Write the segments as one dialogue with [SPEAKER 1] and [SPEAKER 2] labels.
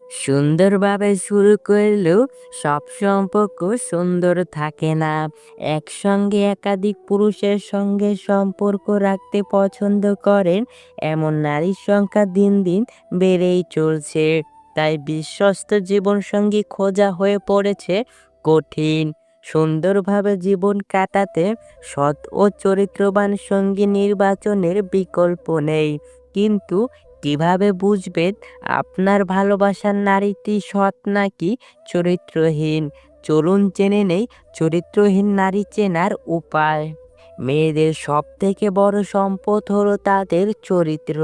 [SPEAKER 1] সুন্দরভাবে শুরু করলেও সব সম্পর্ক সুন্দর থাকে না। একসঙ্গে একাধিক পুরুষের সঙ্গে সম্পর্ক রাখতে পছন্দ করেন এমন নারীর সংখ্যা দিন দিন বেড়েই চলছে। তাই বিশ্বস্ত জীবনসঙ্গী খোঁজা হয়ে পড়েছে কঠিন। সুন্দরভাবে জীবন কাটাতে সৎ ও চরিত্রবান সঙ্গী নির্বাচনের বিকল্প নেই। কিন্তু কিভাবে বুঝবেন আপনার ভালোবাসার নারীটি সৎ নাকি চরিত্রহীন? চলুন জেনে নেই চরিত্রহীন নারী চেনার উপায়। মেয়েদের সবথেকে বড় সম্পদ হলো তাদের চরিত্র।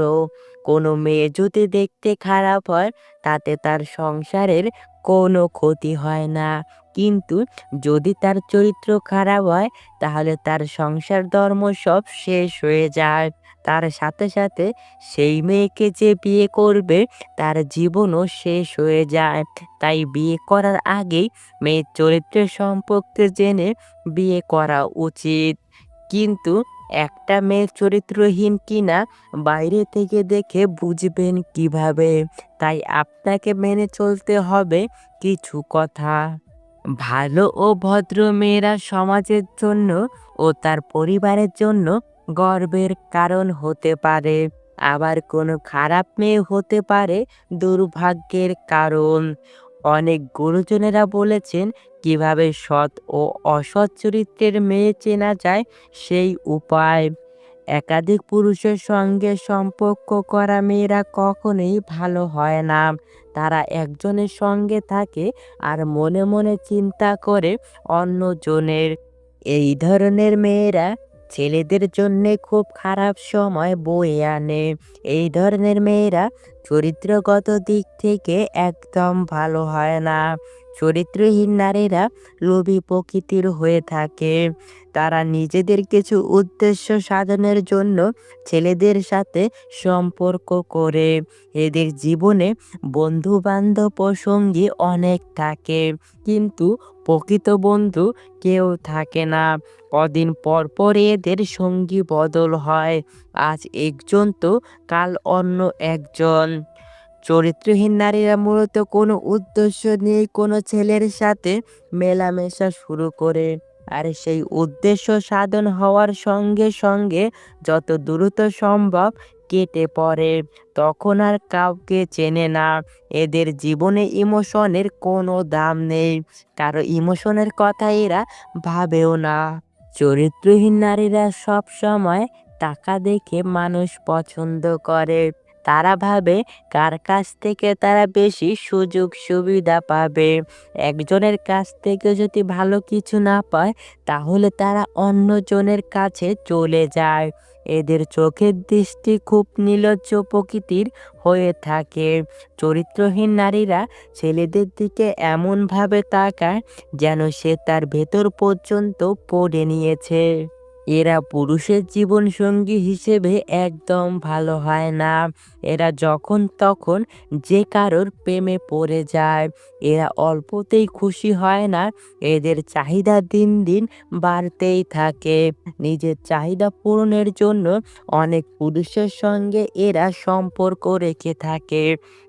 [SPEAKER 1] কোনো মেয়ে যদি দেখতে খারাপ হয় তাতে তার সংসারের কোনো ক্ষতি হয় না। কিন্তু যদি তার চরিত্র খারাপ হয় তাহলে তার সংসার ধর্ম সব শেষ হয়ে যায়। তার সাথে সাথে সেই মেয়েকে যে বিয়ে করবে তার জীবনও শেষ হয়ে যায়। তাই বিয়ে করার আগেই মেয়ের চরিত্রের সম্পর্কে জেনে বিয়ে করা উচিত। কিন্তু একটা মেয়ে চরিত্রহীন কিনা বাইরে থেকে দেখে বুঝবেন কিভাবে? তাই আপনাকে মেনে চলতে হবে কিছু কথা। ভালো ও ভদ্র মেয়েরা সমাজের জন্য ও তার পরিবারের জন্য গর্বের কারণ হতে পারে। আবার কোনো খারাপ মেয়ে হতে পারে দুর্ভাগ্যের কারণ। অনেক গুরুজনেরা বলেছেন কিভাবে সৎ ও অসৎ চরিত্রের মেয়ে চেনা যায় সেই উপায়। একাধিক পুরুষের সঙ্গে সম্পর্ক করা মেয়েরা কখনোই ভালো হয় না। তারা একজনের সঙ্গে থাকে আর মনে মনে চিন্তা করে অন্যজনের। এই ধরনের মেয়েরা ছেলেদের জন্যে খুব খারাপ সময় বয়ে আনে। এই ধরনের মেয়েরা চরিত্রগত দিক থেকে একদম ভালো হয় না। চরিত্রহীন নারীরা লোভী প্রকৃতির হয়ে থাকে। তারা নিজেদের কিছু উদ্দেশ্য সাধনের জন্য ছেলেদের সাথে সম্পর্ক করে। এদের জীবনে বন্ধু বান্ধব ও সঙ্গী অনেক থাকে, কিন্তু প্রকৃত বন্ধু কেউ থাকে না। কদিন পর পর এদের সঙ্গী বদল হয়। আজ একজন তো কাল অন্য একজন। চরিত্রহীন নারীরা মূলত কোনো উদ্দেশ্য নিয়ে কোনো ছেলের সাথে মেলামেশা শুরু করে। আর সেই উদ্দেশ্য সাধন হওয়ার সঙ্গে সঙ্গে যত দ্রুত সম্ভব কেটে পড়ে। তখন আর কাউকে চেনে না। এদের জীবনে ইমোশনের কোনো দাম নেই। কারো ইমোশনের কথা এরা ভাবেও না। চরিত্রহীন নারীরা সব সময় টাকা দেখে মানুষ পছন্দ করে। তারা ভাবে কার কাছ থেকে তারা বেশি সুযোগ সুবিধা পাবে। একজনের কাছ থেকে যদি ভালো কিছু না পায় তাহলে তারা অন্যজনের কাছে চলে যায়। এদের চোখের দৃষ্টি খুব নির্লজ্জ প্রকৃতির হয়ে থাকে। চরিত্রহীন নারীরা ছেলেদের দিকে এমনভাবে তাকায় যেন সে তার ভেতর পর্যন্ত পড়ে নিয়েছে। এরা পুরুষের জীবনসঙ্গী হিসেবে একদম ভালো হয় না। এরা যখন তখন যে কারোর প্রেমে পড়ে যায়। এরা অল্পতেই খুশি হয় না। এদের চাহিদা দিন দিন বাড়তেই থাকে। নিজের চাহিদা পূরণের জন্য অনেক পুরুষের সঙ্গে এরা সম্পর্ক রেখে থাকে।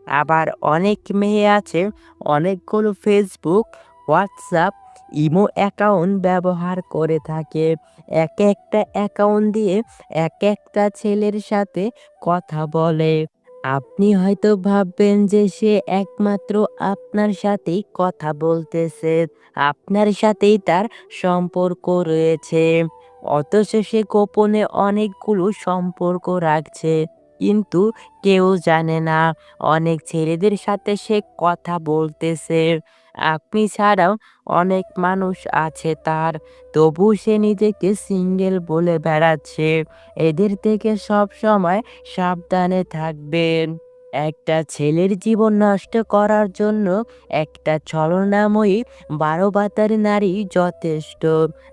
[SPEAKER 1] আবার অনেক মেয়ে আছে অনেকগুলো ফেসবুক, হোয়াটসঅ্যাপ, ইমো অ্যাকাউন্ট ব্যবহার করে থাকে। এক একটা অ্যাকাউন্ট দিয়ে এক একটা ছেলের সাথে কথা বলে। আপনি হয়তো ভাববেন যে সে একমাত্র আপনার সাথেই কথা বলতেছে, আপনার সাথেই তার সম্পর্ক রয়েছে। অথচ সে গোপনে অনেকগুলো সম্পর্ক রাখছে। কিন্তু কেউ জানে না অনেক ছেলেদের সাথে সে কথা বলতেছে। আপনি ছাড়াও অনেক মানুষ আছে তার, তবু সে নিজেকে সিঙ্গেল বলে বেড়াচ্ছে। এদের থেকে সব সময় সাবধানে থাকবেন। একটা ছেলের জীবন নষ্ট করার জন্য একটা ছলনাময়ী 12 নারী যথেষ্ট।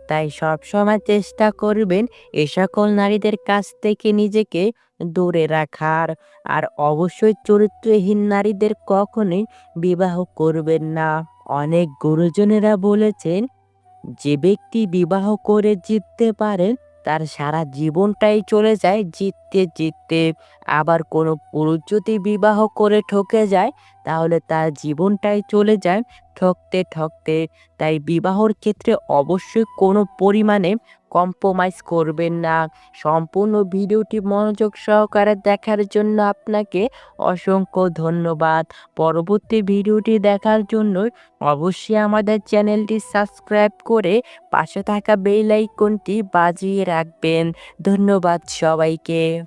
[SPEAKER 1] তাই সবসময় চেষ্টা করবেন এ সকল নারীদের কাছ থেকে নিজেকে দূরে রাখার। আর অবশ্যই চরিত্রহীন নারীদের কখনোই বিবাহ করবেন না। অনেক গুরুজনেরা বলেছেন যে ব্যক্তি বিবাহ করে জিততে পারেন তার সারা জীবনটাই চলে যায় জিততে জিততে। আবার কোনো পুরুষ যদি বিবাহ করে ঠকে যায় তাহলে তার জীবনটাই চলে যায় ঠকতে, ঠকতে। তাই বিবাহর ক্ষেত্রে অবশ্যই কোনো পরিমাণে কম্প্রোমাইজ করবেন না। সম্পূর্ণ ভিডিওটি মনোযোগ সহকারে দেখার জন্য আপনাকে অসংখ্য ধন্যবাদ। পরবর্তী ভিডিওটি দেখার জন্য অবশ্যই আমাদের চ্যানেলটি সাবস্ক্রাইব করে পাশে থাকা বেল আইকনটি বাজিয়ে রাখবেন। ধন্যবাদ সবাইকে।